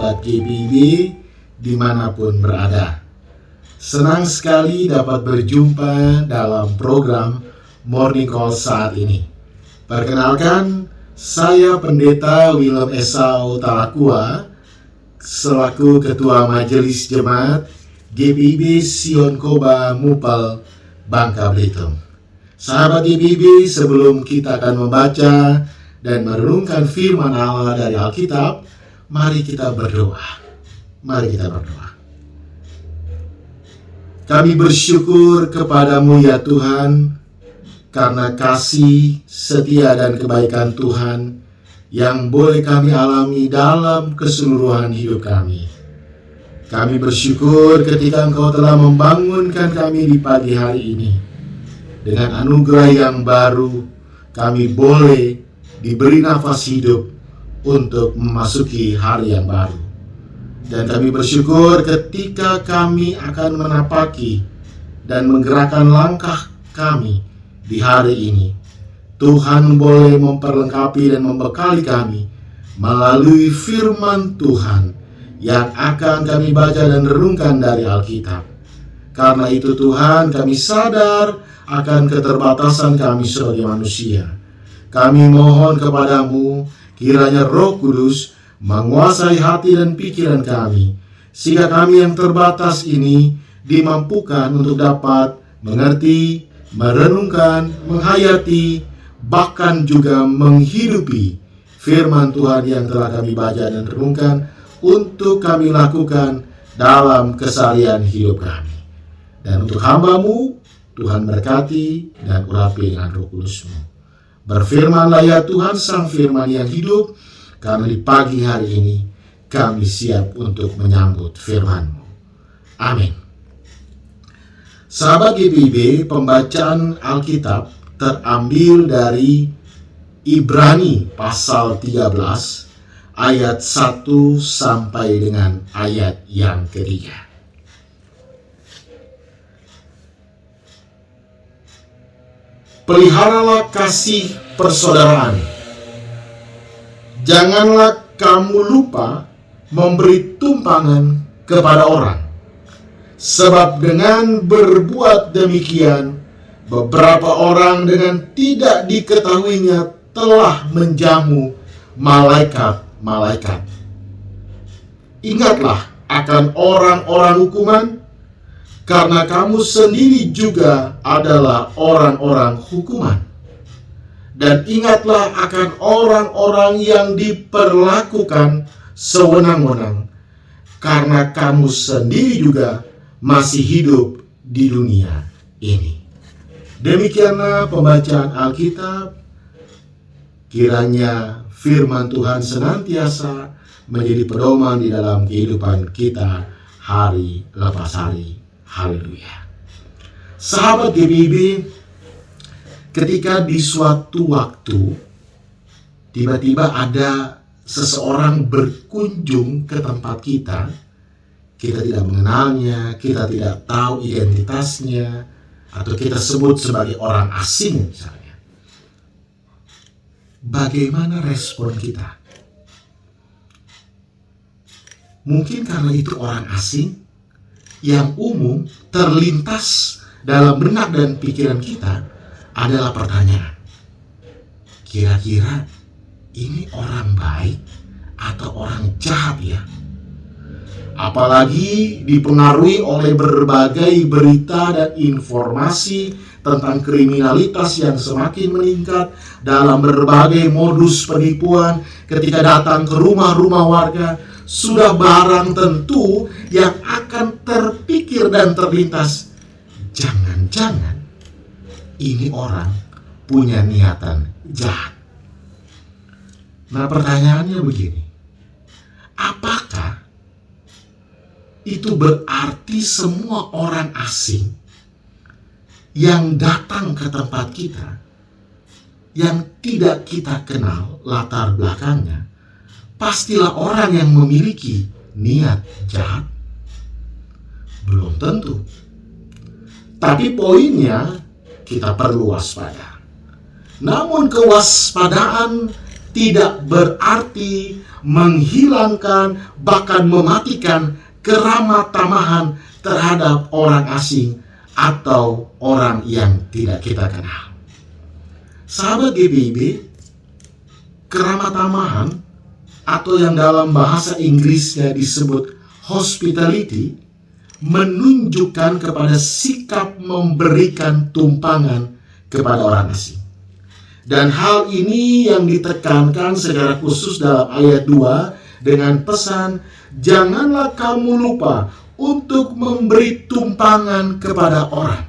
sahabat GPIB dimanapun berada. Senang sekali dapat berjumpa dalam program Morning Call saat ini. Perkenalkan, saya Pendeta Willem Esau Talakua selaku Ketua Majelis Jemaat GPIB Sion Koba Mupal, Bangka Belitung. Sahabat GPIB, sebelum kita akan membaca dan merenungkan firman Allah dari Alkitab, mari kita berdoa. Mari kita berdoa. Kami bersyukur kepadamu ya Tuhan, karena kasih, setia dan kebaikan Tuhan yang boleh kami alami dalam keseluruhan hidup kami. Kami bersyukur ketika Engkau telah membangunkan kami di pagi hari ini. Dengan anugerah yang baru, kami boleh diberi nafas hidup untuk memasuki hari yang baru. Dan kami bersyukur ketika kami akan menapaki dan menggerakkan langkah kami di hari ini. Tuhan boleh memperlengkapi dan membekali kami melalui firman Tuhan yang akan kami baca dan renungkan dari Alkitab. Karena itu Tuhan, kami sadar akan keterbatasan kami sebagai manusia. Kami mohon kepadamu, kiranya Roh Kudus menguasai hati dan pikiran kami, sehingga kami yang terbatas ini dimampukan untuk dapat mengerti, merenungkan, menghayati, bahkan juga menghidupi firman Tuhan yang telah kami baca dan renungkan untuk kami lakukan dalam keseharian hidup kami. Dan untuk hamba-Mu, Tuhan berkati dan urapi dengan Roh Kudus-Mu. Berfirmanlah ya Tuhan, Sang Firman yang hidup, karena di pagi hari ini kami siap untuk menyambut firman-Mu. Amin. Sahabat GPIB, pembacaan Alkitab terambil dari Ibrani pasal 13 ayat 1 sampai dengan ayat yang ketiga. Peliharalah kasih persaudaraan. Janganlah kamu lupa memberi tumpangan kepada orang, sebab dengan berbuat demikian, beberapa orang dengan tidak diketahuinya telah menjamu malaikat-malaikat. Ingatlah akan orang-orang hukuman, karena kamu sendiri juga adalah orang-orang hukuman. Dan ingatlah akan orang-orang yang diperlakukan sewenang-wenang, karena kamu sendiri juga masih hidup di dunia ini. Demikianlah pembacaan Alkitab. Kiranya firman Tuhan senantiasa menjadi pedoman di dalam kehidupan kita hari lepas hari. Haleluya. Sahabat GPIB, ketika di suatu waktu tiba-tiba ada seseorang berkunjung ke tempat kita tidak mengenalnya, kita tidak tahu identitasnya, atau kita sebut sebagai orang asing misalnya. Bagaimana respon kita? Mungkin karena itu orang asing, yang umum terlintas dalam benak dan pikiran kita adalah pertanyaan, kira-kira ini orang baik atau orang jahat ya? Apalagi dipengaruhi oleh berbagai berita dan informasi tentang kriminalitas yang semakin meningkat dalam berbagai modus penipuan. Ketika datang ke rumah-rumah warga, sudah barang tentu yang akan terpikir dan terlintas, jangan-jangan ini orang punya niatan jahat. Nah, pertanyaannya begini, apakah itu berarti semua orang asing yang datang ke tempat kita, yang tidak kita kenal latar belakangnya, pastilah orang yang memiliki niat jahat? Belum tentu. Tapi poinnya, kita perlu waspada. Namun kewaspadaan tidak berarti menghilangkan bahkan mematikan keramah tamahan terhadap orang asing atau orang yang tidak kita kenal. Sahabat GPIB, keramah tamahan atau yang dalam bahasa Inggrisnya disebut hospitality menunjukkan kepada sikap memberikan tumpangan kepada orang asing. Dan hal ini yang ditekankan secara khusus dalam ayat 2 dengan pesan, janganlah kamu lupa untuk memberi tumpangan kepada orang.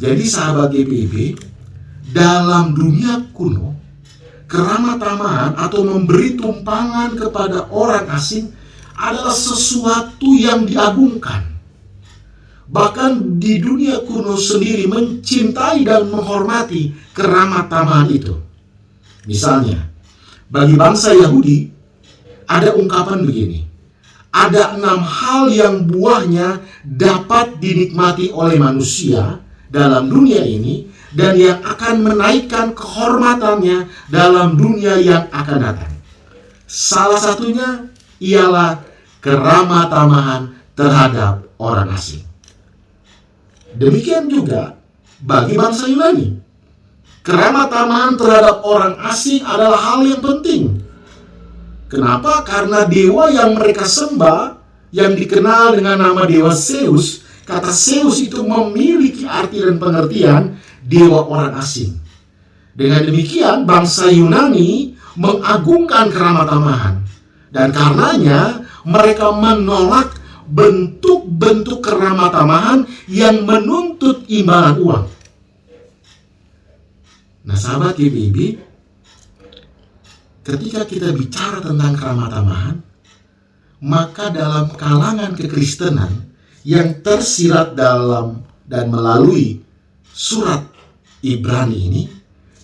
Jadi sahabat GPIB, dalam dunia kuno, keramah tamahan atau memberi tumpangan kepada orang asing adalah sesuatu yang diagungkan. Bahkan di dunia kuno sendiri mencintai dan menghormati keramah tamahan itu. Misalnya, bagi bangsa Yahudi ada ungkapan begini, ada 6 hal yang buahnya dapat dinikmati oleh manusia dalam dunia ini dan yang akan menaikkan kehormatannya dalam dunia yang akan datang. Salah satunya ialah keramah tamahan terhadap orang asing. Demikian juga bagi bangsa Yunani. Keramah tamahan terhadap orang asing adalah hal yang penting. Kenapa? Karena dewa yang mereka sembah, yang dikenal dengan nama dewa Zeus, kata Zeus itu memiliki arti dan pengertian dewa orang asing. Dengan demikian, bangsa Yunani mengagungkan keramah tamahan. Dan karenanya, mereka menolak bentuk-bentuk keramah tamahan yang menuntut imbalan uang. Nah, sahabat GPIB, ketika kita bicara tentang keramah tamahan, maka dalam kalangan kekristenan yang tersirat dalam dan melalui surat Ibrani ini,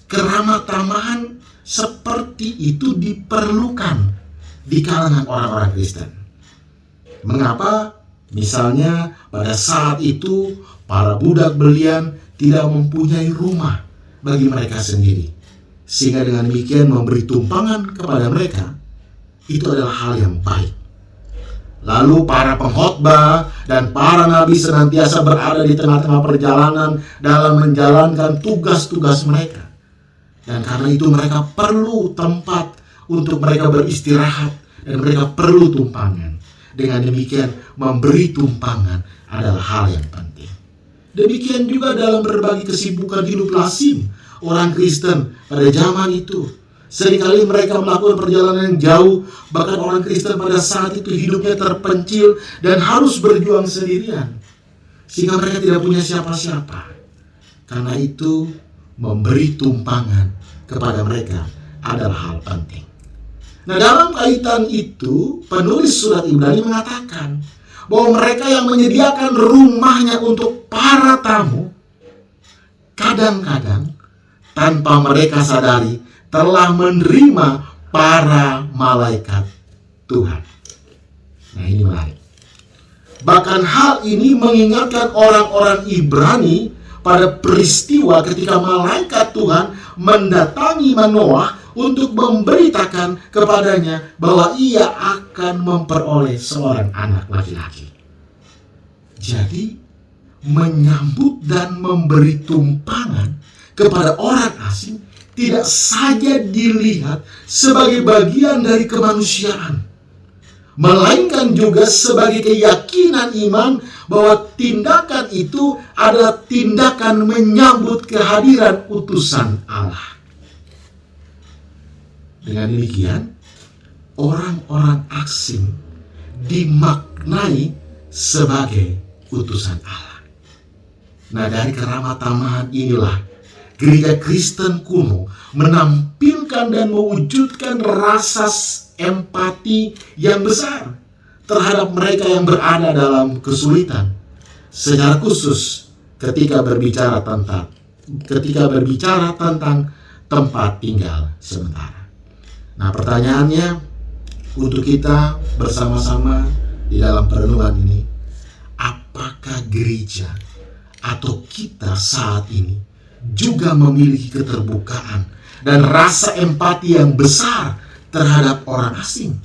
keramah tamahan seperti itu diperlukan di kalangan orang-orang Kristen. Mengapa? Misalnya pada saat itu para budak belian tidak mempunyai rumah bagi mereka sendiri, sehingga dengan demikian memberi tumpangan kepada mereka itu adalah hal yang baik. Lalu para pengkhotbah dan para nabi senantiasa berada di tengah-tengah perjalanan dalam menjalankan tugas-tugas mereka. Dan karena itu mereka perlu tempat untuk mereka beristirahat dan mereka perlu tumpangan. Dengan demikian memberi tumpangan adalah hal yang penting. Demikian juga dalam berbagai kesibukan hidup lazim orang Kristen pada zaman itu. Seringkali mereka melakukan perjalanan yang jauh, bahkan orang Kristen pada saat itu hidupnya terpencil dan harus berjuang sendirian, sehingga mereka tidak punya siapa-siapa. Karena itu memberi tumpangan kepada mereka adalah hal penting. Nah, dalam kaitan itu penulis surat Ibrani mengatakan bahwa mereka yang menyediakan rumahnya untuk para tamu kadang-kadang tanpa mereka sadari telah menerima para malaikat Tuhan. Nah, ini menarik. Bahkan hal ini mengingatkan orang-orang Ibrani pada peristiwa ketika malaikat Tuhan mendatangi Manoah untuk memberitakan kepadanya bahwa ia akan memperoleh seorang anak laki-laki. Jadi, menyambut dan memberi tumpangan kepada orang asing tidak saja dilihat sebagai bagian dari kemanusiaan, melainkan juga sebagai keyakinan iman bahwa tindakan itu adalah tindakan menyambut kehadiran utusan Allah. Dengan demikian, orang-orang asing dimaknai sebagai utusan Allah. Nah, dari keramah tamahan inilah gereja Kristen kuno menampilkan dan mewujudkan rasa empati yang besar terhadap mereka yang berada dalam kesulitan, secara khusus ketika berbicara tentang tempat tinggal sementara. Nah, pertanyaannya untuk kita bersama-sama di dalam perenungan ini, apakah gereja atau kita saat ini juga memiliki keterbukaan dan rasa empati yang besar terhadap orang asing?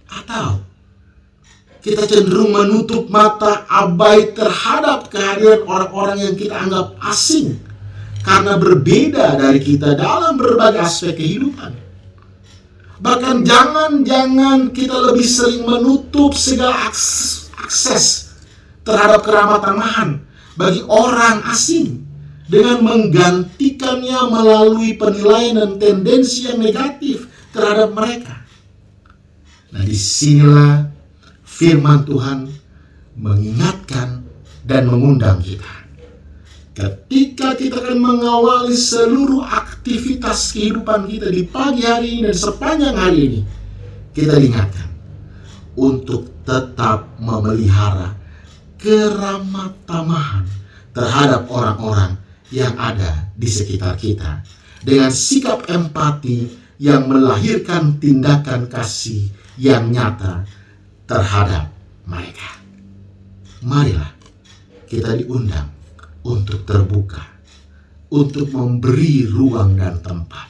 Atau kita cenderung menutup mata, abai terhadap kehadiran orang-orang yang kita anggap asing karena berbeda dari kita dalam berbagai aspek kehidupan? Bahkan jangan-jangan kita lebih sering menutup segala akses terhadap keramah tamahan bagi orang asing dengan menggantikannya melalui penilaian dan tendensi yang negatif terhadap mereka. Nah, disinilah firman Tuhan mengingatkan dan mengundang kita. Ketika kita akan mengawali seluruh aktivitas kehidupan kita di pagi hari ini dan sepanjang hari ini, kita diingatkan untuk tetap memelihara keramah tamahan terhadap orang-orang yang ada di sekitar kita, dengan sikap empati yang melahirkan tindakan kasih yang nyata terhadap mereka. Marilah kita diundang untuk terbuka, untuk memberi ruang dan tempat,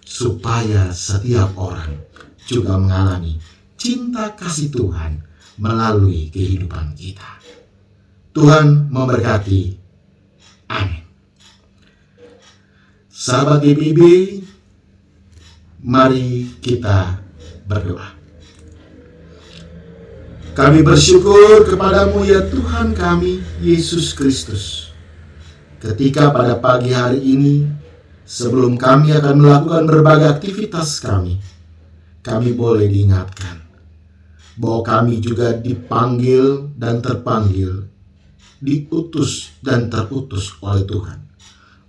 supaya setiap orang juga mengalami cinta kasih Tuhan melalui kehidupan kita. Tuhan memberkati. Amin. Sahabat GPIB, mari kita berdoa. Kami bersyukur kepadamu ya Tuhan kami, Yesus Kristus. Ketika pada pagi hari ini, sebelum kami akan melakukan berbagai aktivitas kami boleh diingatkan bahwa kami juga dipanggil dan terpanggil, diutus dan terutus oleh Tuhan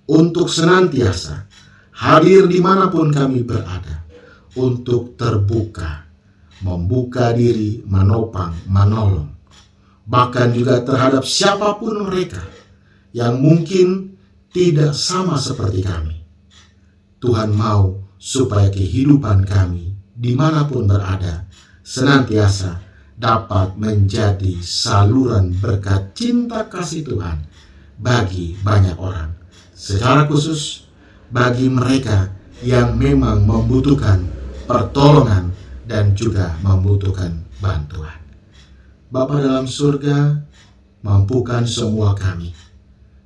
untuk senantiasa hadir dimanapun kami berada, untuk terbuka, membuka diri, menopang, menolong, bahkan juga terhadap siapapun mereka yang mungkin tidak sama seperti kami. Tuhan mau supaya kehidupan kami dimanapun berada senantiasa dapat menjadi saluran berkat cinta kasih Tuhan bagi banyak orang, secara khusus bagi mereka yang memang membutuhkan pertolongan dan juga membutuhkan bantuan. Bapa dalam surga, mampukan semua kami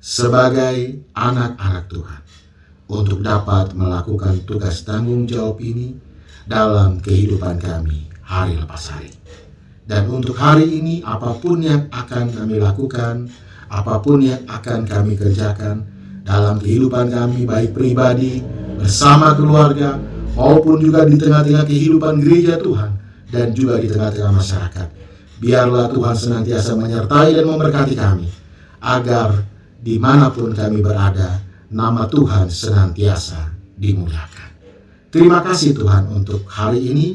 sebagai anak-anak Tuhan untuk dapat melakukan tugas tanggung jawab ini dalam kehidupan kami hari lepas hari. Dan untuk hari ini, apapun yang akan kami lakukan, apapun yang akan kami kerjakan dalam kehidupan kami, baik pribadi, bersama keluarga, maupun juga di tengah-tengah kehidupan gereja Tuhan, dan juga di tengah-tengah masyarakat, biarlah Tuhan senantiasa menyertai dan memberkati kami, agar dimanapun kami berada, nama Tuhan senantiasa dimuliakan. Terima kasih Tuhan untuk hari ini.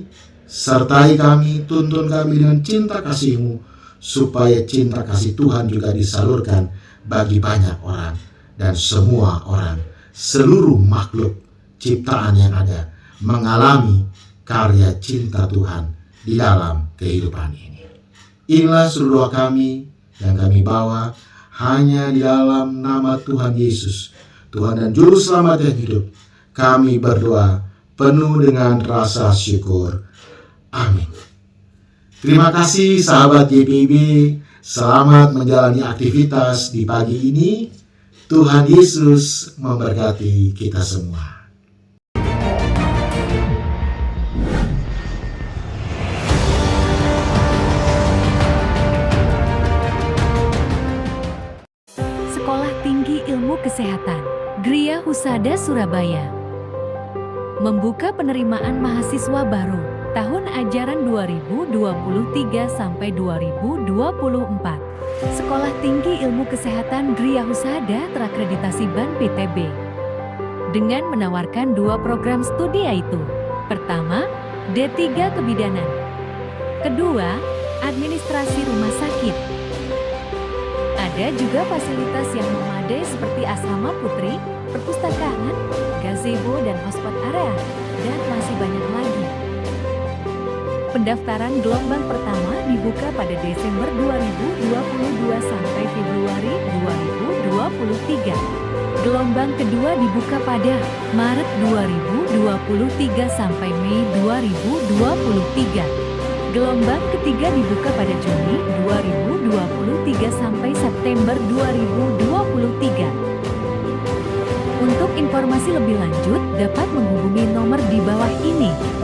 Sertai kami, tuntun kami dengan cinta kasih-Mu, supaya cinta kasih Tuhan juga disalurkan bagi banyak orang dan semua orang, seluruh makhluk ciptaan yang ada, mengalami karya cinta Tuhan di dalam kehidupan ini. Inilah seluruh doa kami yang kami bawa hanya di dalam nama Tuhan Yesus, Tuhan dan Juru Selamat yang hidup. Kami berdoa penuh dengan rasa syukur. Amin. Terima kasih sahabat GPIB. Selamat menjalani aktivitas di pagi ini. Tuhan Yesus memberkati kita semua. Sekolah Tinggi Ilmu Kesehatan Gria Husada Surabaya membuka penerimaan mahasiswa baru tahun ajaran 2023 sampai 2024. Sekolah Tinggi Ilmu Kesehatan Gria Husada terakreditasi BAN PTB dengan menawarkan 2 program studi, yaitu pertama, D3 Kebidanan, kedua, Administrasi Rumah Sakit. Ada juga fasilitas yang memadai seperti asrama putri, perpustakaan, gazebo dan hotspot area, dan masih banyak lagi. Pendaftaran gelombang pertama dibuka pada Desember 2022 sampai Februari 2023. Gelombang kedua dibuka pada Maret 2023 sampai Mei 2023. Gelombang ketiga dibuka pada Juni 2023 sampai September 2023. Untuk informasi lebih lanjut dapat menghubungi nomor di bawah ini.